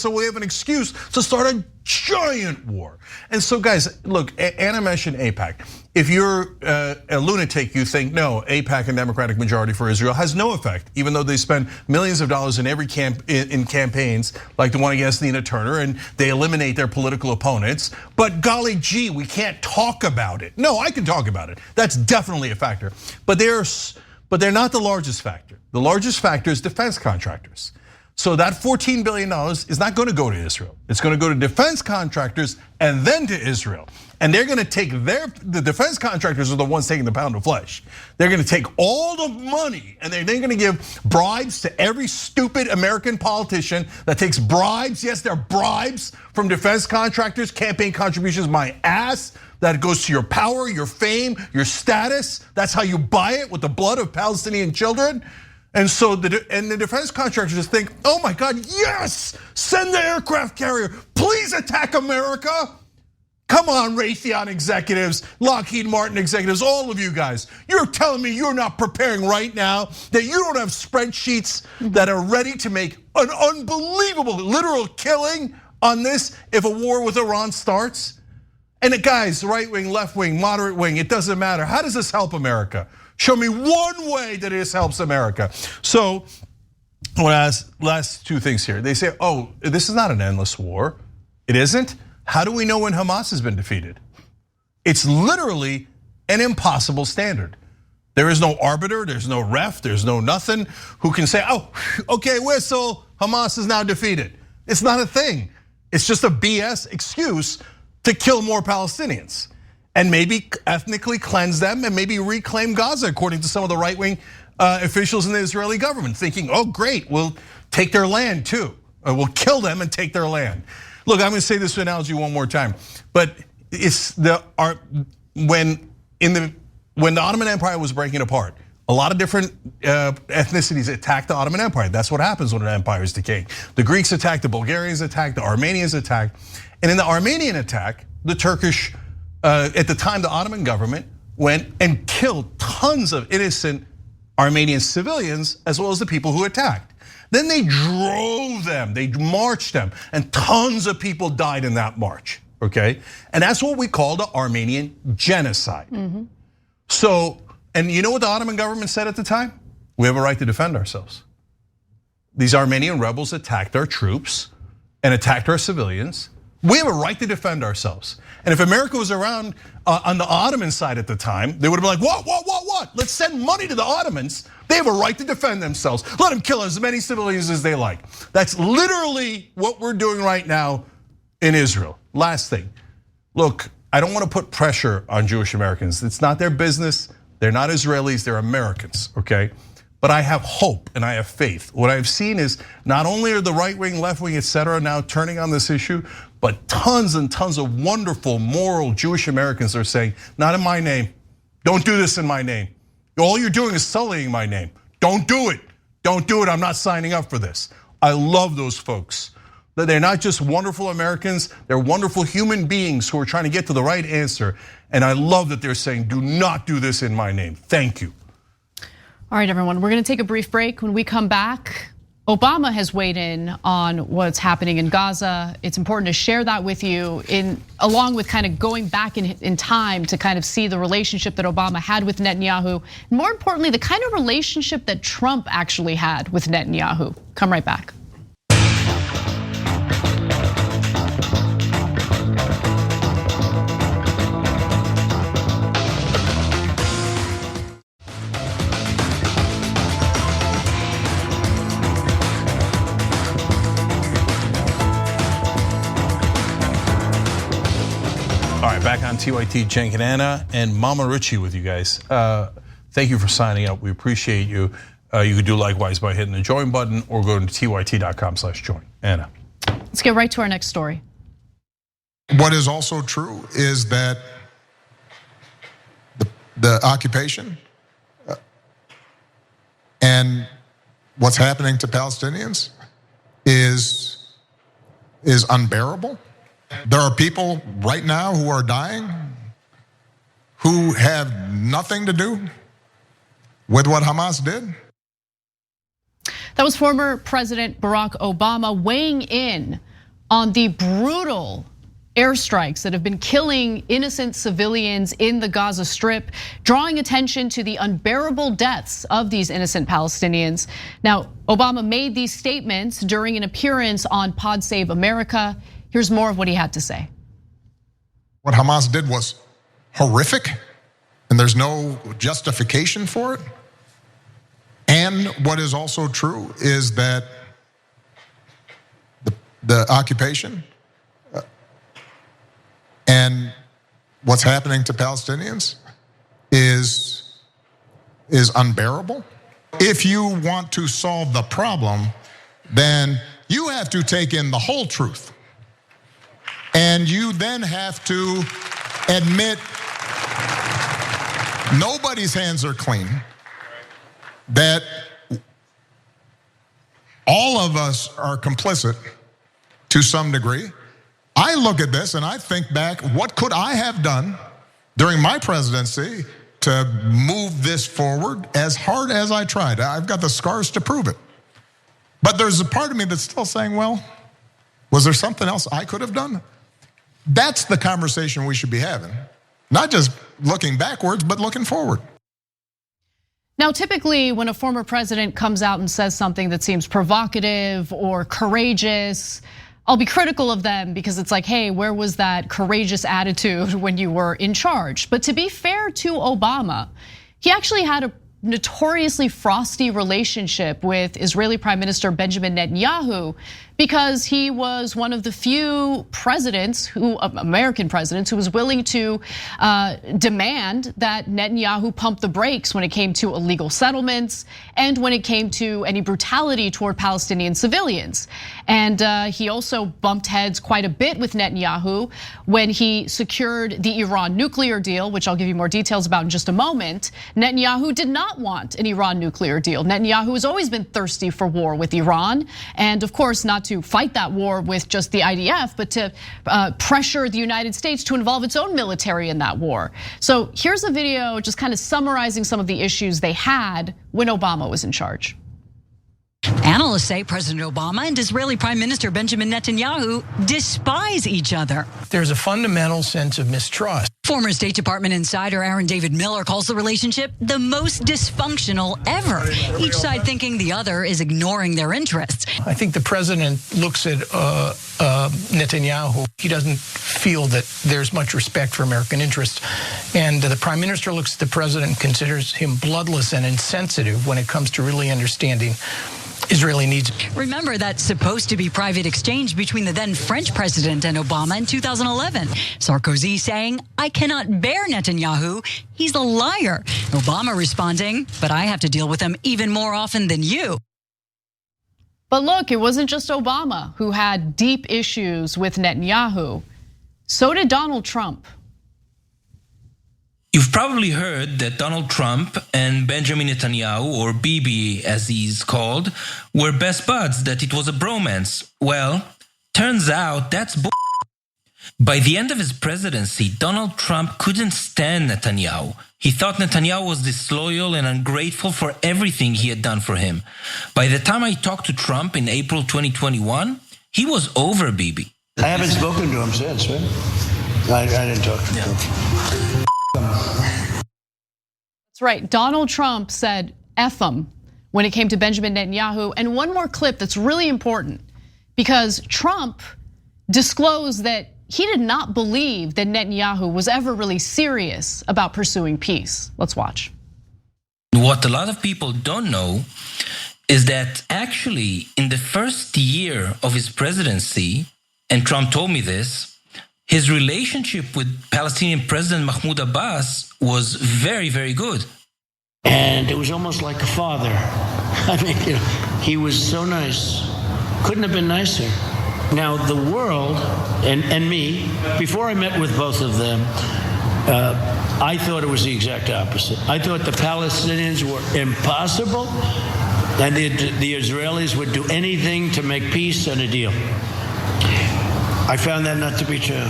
so we have an excuse to start a giant war. And so guys, look, Anna mentioned AIPAC. If you're a lunatic, you think, no, AIPAC and Democratic majority for Israel has no effect, even though they spend millions of dollars in every in campaigns like the one against Nina Turner, and they eliminate their political opponents. But golly gee, we can't talk about it. No, I can talk about it. That's definitely a factor. But they're not the largest factor. The largest factor is defense contractors. So that $14 billion is not going to go to Israel. It's going to go to defense contractors and then to Israel. And they're going to take the defense contractors are the ones taking the pound of flesh. They're going to take all the money and they're going to give bribes to every stupid American politician that takes bribes. Yes, they're bribes from defense contractors, campaign contributions, my ass. That goes to your power, your fame, your status. That's how you buy it, with the blood of Palestinian children. And so the defense contractors think, oh my God, yes, send the aircraft carrier, please attack America. Come on, Raytheon executives, Lockheed Martin executives, all of you guys. You're telling me you're not preparing right now, that you don't have spreadsheets that are ready to make an unbelievable, literal killing on this if a war with Iran starts? And the guys, right wing, left wing, moderate wing, it doesn't matter. How does this help America? Show me one way that this helps America. So, I want to ask last two things here. They say, oh, this is not an endless war. It isn't? How do we know when Hamas has been defeated? It's literally an impossible standard. There is no arbiter, there's no ref, there's no nothing who can say, oh, okay, whistle, Hamas is now defeated. It's not a thing. It's just a BS excuse to kill more Palestinians and maybe ethnically cleanse them and maybe reclaim Gaza, according to some of the right-wing officials in the Israeli government, thinking, oh great, we'll take their land too. We'll kill them and take their land. Look, I'm gonna say this analogy one more time, but it's when the Ottoman Empire was breaking apart, a lot of different ethnicities attacked the Ottoman Empire. That's what happens when an empire is decaying. The Greeks attacked, the Bulgarians attacked, the Armenians attacked. And in the Armenian attack, the Turkish, at the time, the Ottoman government went and killed tons of innocent Armenian civilians, as well as the people who attacked. Then they drove them, they marched them, and tons of people died in that march, okay? And that's what we call the Armenian genocide. So, and you know what the Ottoman government said at the time? We have a right to defend ourselves. These Armenian rebels attacked our troops and attacked our civilians. We have a right to defend ourselves. And if America was around on the Ottoman side at the time, they would have been like, what? Let's send money to the Ottomans. They have a right to defend themselves. Let them kill as many civilians as they like. That's literally what we're doing right now in Israel. Last thing, look, I don't want to put pressure on Jewish Americans. It's not their business. They're not Israelis, they're Americans, okay? But I have hope and I have faith. What I've seen is not only are the right wing, left wing, etc. now turning on this issue, but tons and tons of wonderful, moral Jewish Americans are saying, not in my name. Don't do this in my name. All you're doing is sullying my name. don't do it. Don't do it, I'm not signing up for this. I love those folks. They're not just wonderful Americans, they're wonderful human beings who are trying to get to the right answer. And I love that they're saying, do not do this in my name. Thank you. All right, everyone, we're gonna take a brief break. When we come back, Obama has weighed in on what's happening in Gaza. It's important to share that with you along with kind of going back in time to kind of see the relationship that Obama had with Netanyahu. And more importantly, the kind of relationship that Trump actually had with Netanyahu. Come right back. Back on TYT, Cenk and Anna, and Mama Richie with you guys. Thank you for signing up. We appreciate you. You can do likewise by hitting the join button or go to tyt.com/join. Anna. Let's get right to our next story. What is also true is that the occupation and what's happening to Palestinians is unbearable. There are people right now who are dying who have nothing to do with what Hamas did. That was former President Barack Obama weighing in on the brutal airstrikes that have been killing innocent civilians in the Gaza Strip, drawing attention to the unbearable deaths of these innocent Palestinians. Now, Obama made these statements during an appearance on Pod Save America. Here's more of what he had to say. What Hamas did was horrific, and there's no justification for it. And what is also true is that the occupation and what's happening to Palestinians is unbearable. If you want to solve the problem, then you have to take in the whole truth. And you then have to admit nobody's hands are clean, that all of us are complicit to some degree. I look at this and I think back, what could I have done during my presidency to move this forward as hard as I tried? I've got the scars to prove it. But there's a part of me that's still saying, well, was there something else I could have done? That's the conversation we should be having. Not just looking backwards, but looking forward. Now, typically when a former president comes out and says something that seems provocative or courageous, I'll be critical of them because it's like, hey, where was that courageous attitude when you were in charge? But to be fair to Obama, he actually had a notoriously frosty relationship with Israeli Prime Minister Benjamin Netanyahu because he was one of the few presidents American presidents who was willing to demand that Netanyahu pump the brakes when it came to illegal settlements and when it came to any brutality toward Palestinian civilians. And he also bumped heads quite a bit with Netanyahu when he secured the Iran nuclear deal, which I'll give you more details about in just a moment. Netanyahu did not want an Iran nuclear deal. Netanyahu has always been thirsty for war with Iran, and of course not to fight that war with just the IDF, but to pressure the United States to involve its own military in that war. So here's a video just kind of summarizing some of the issues they had when Obama was in charge. Analysts say President Obama and Israeli Prime Minister Benjamin Netanyahu despise each other. There's a fundamental sense of mistrust. Former State Department insider Aaron David Miller calls the relationship the most dysfunctional ever. Each side thinking the other is ignoring their interests. I think the president looks at Netanyahu. He doesn't feel that there's much respect for American interests. And the prime minister looks at the president and considers him bloodless and insensitive when it comes to really understanding Israeli needs. Remember that supposed to be private exchange between the then French president and Obama in 2011. Sarkozy saying, "I cannot bear Netanyahu. He's a liar." Obama responding, "But I have to deal with him even more often than you." But look, it wasn't just Obama who had deep issues with Netanyahu. So did Donald Trump. You've probably heard that Donald Trump and Benjamin Netanyahu, or Bibi as he's called, were best buds, that it was a bromance. Well, turns out that's bull. By the end of his presidency, Donald Trump couldn't stand Netanyahu. He thought Netanyahu was disloyal and ungrateful for everything he had done for him. By the time I talked to Trump in April 2021, he was over Bibi. I haven't spoken to him since, right? I didn't talk to him. That's right. Donald Trump said F him when it came to Benjamin Netanyahu. And one more clip that's really important, because Trump disclosed that he did not believe that Netanyahu was ever really serious about pursuing peace. Let's watch. What a lot of people don't know is that actually in the first year of his presidency, and Trump told me this, his relationship with Palestinian President Mahmoud Abbas was very, very good. And it was almost like a father. I mean, he was so nice. Couldn't have been nicer. Now, the world and me, before I met with both of them, I thought it was the exact opposite. I thought the Palestinians were impossible, and the Israelis would do anything to make peace and a deal. I found that not to be true.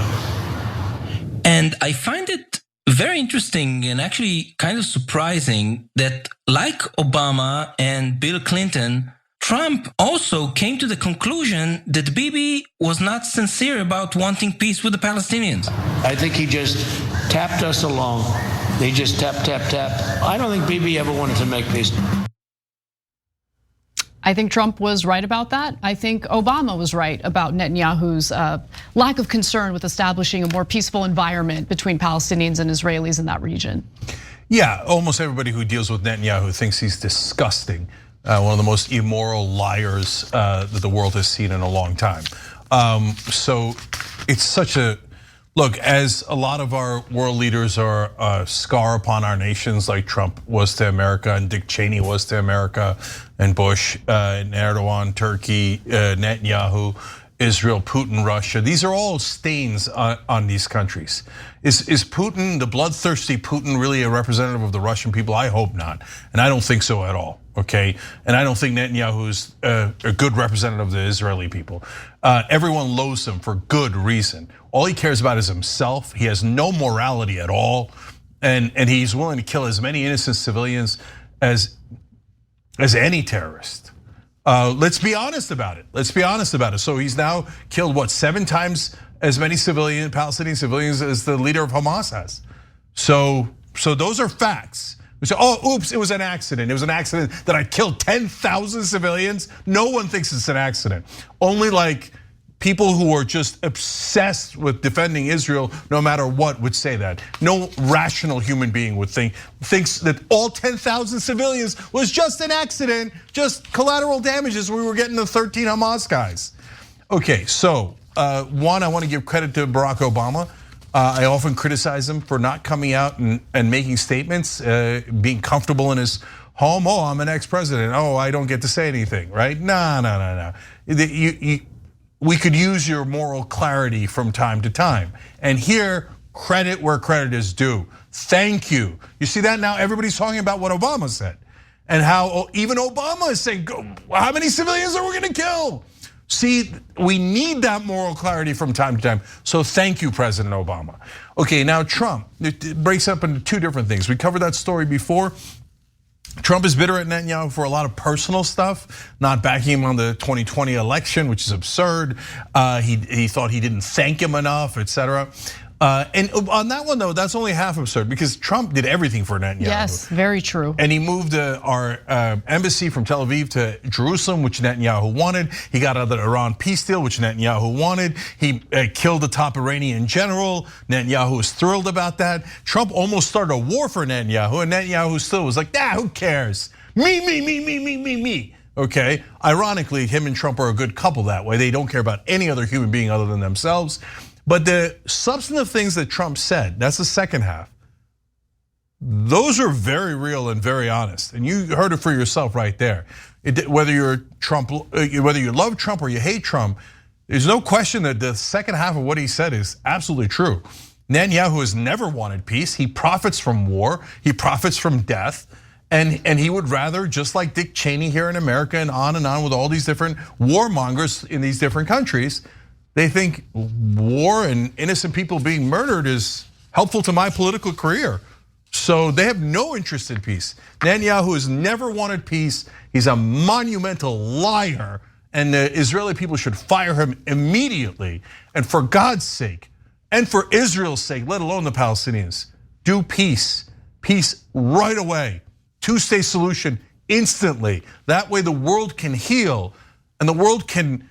And I find it very interesting and actually kind of surprising that, like Obama and Bill Clinton, Trump also came to the conclusion that Bibi was not sincere about wanting peace with the Palestinians. I think he just tapped us along. They just tap, tap, tap. I don't think Bibi ever wanted to make peace. I think Trump was right about that. I think Obama was right about Netanyahu's lack of concern with establishing a more peaceful environment between Palestinians and Israelis in that region. Yeah, almost everybody who deals with Netanyahu thinks he's disgusting. One of the most immoral liars that the world has seen in a long time. So it's such a, look, as a lot of our world leaders are a scar upon our nations, like Trump was to America and Dick Cheney was to America, and Bush, and Erdogan, Turkey, Netanyahu, Israel, Putin, Russia. These are all stains on these countries. Is Putin, the bloodthirsty Putin, really a representative of the Russian people? I hope not, and I don't think so at all. Okay, and I don't think Netanyahu is a good representative of the Israeli people. Everyone loathes him for good reason. All he cares about is himself. He has no morality at all, and he's willing to kill as many innocent civilians as any terrorist. Let's be honest about it. Let's be honest about it. So he's now killed what, 7 times as many Palestinian civilians as the leader of Hamas has. So those are facts. We say, oh, oops, it was an accident. It was an accident that I killed 10,000 civilians. No one thinks it's an accident. Only like people who are just obsessed with defending Israel, no matter what, would say that. No rational human being would thinks that all 10,000 civilians was just an accident, just collateral damages. We were getting the 13 Hamas guys. Okay, so one, I want to give credit to Barack Obama. I often criticize him for not coming out and making statements, being comfortable in his home. Oh, I'm an ex-president. Oh, I don't get to say anything, right? No. We could use your moral clarity from time to time. And here, credit where credit is due. Thank you. You see that now? Everybody's talking about what Obama said. And how even Obama is saying, how many civilians are we gonna kill? See, we need that moral clarity from time to time. So thank you, President Obama. Okay, now Trump, it breaks up into 2 different things. We covered that story before. Trump is bitter at Netanyahu for a lot of personal stuff, not backing him on the 2020 election, which is absurd. He thought he didn't thank him enough, etc. And on that one though, that's only half absurd because Trump did everything for Netanyahu. Yes, very true. And he moved our embassy from Tel Aviv to Jerusalem, which Netanyahu wanted. He got out of the Iran peace deal, which Netanyahu wanted. He killed the top Iranian general. Netanyahu was thrilled about that. Trump almost started a war for Netanyahu, and Netanyahu still was like, who cares? Me. Okay, ironically, him and Trump are a good couple that way. They don't care about any other human being other than themselves. But the substantive things that Trump said, that's the second half. Those are very real and very honest. And you heard it for yourself right there. Whether you love Trump or you hate Trump, there's no question that the second half of what he said is absolutely true. Netanyahu has never wanted peace. He profits from war. He profits from death. And he would rather, just like Dick Cheney here in America and on with all these different warmongers in these different countries, they think war and innocent people being murdered is helpful to my political career. So they have no interest in peace. Netanyahu has never wanted peace. He's a monumental liar, and the Israeli people should fire him immediately. And for God's sake, and for Israel's sake, let alone the Palestinians, do peace. Peace right away. Two-state solution instantly. That way the world can heal and the world can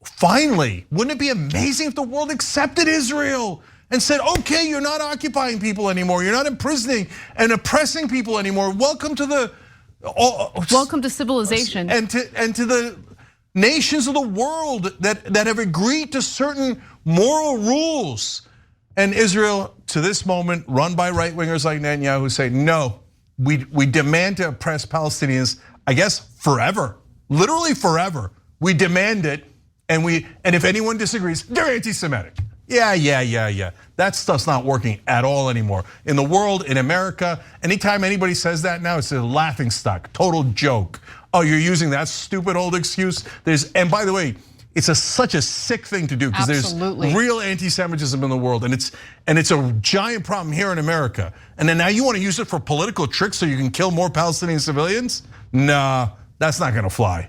finally, wouldn't it be amazing if the world accepted Israel and said, okay, you're not occupying people anymore. You're not imprisoning and oppressing people anymore. Welcome to civilization. And to the nations of the world that have agreed to certain moral rules. And Israel, to this moment, run by right-wingers like Netanyahu, say, no, we demand to oppress Palestinians, I guess, forever, literally forever. We demand it, and if anyone disagrees, they're anti-Semitic. Yeah. That stuff's not working at all anymore. In the world, in America, anytime anybody says that now, it's a laughingstock, total joke. Oh, you're using that stupid old excuse? And by the way, it's such a sick thing to do because there's real anti-Semitism in the world, and it's a giant problem here in America. And then now you want to use it for political tricks so you can kill more Palestinian civilians? Nah, that's not going to fly.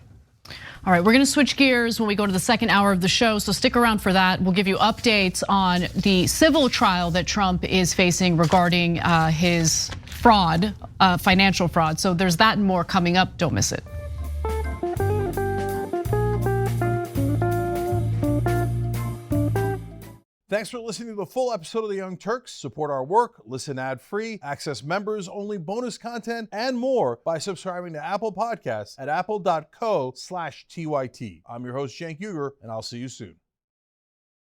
All right, we're going to switch gears when we go to the second hour of the show, so stick around for that. We'll give you updates on the civil trial that Trump is facing regarding his fraud, financial fraud. So there's that and more coming up. Don't miss it. Thanks for listening to the full episode of The Young Turks. Support our work, listen ad-free, access members-only bonus content, and more by subscribing to Apple Podcasts at apple.co/TYT. I'm your host, Cenk Uygur, and I'll see you soon.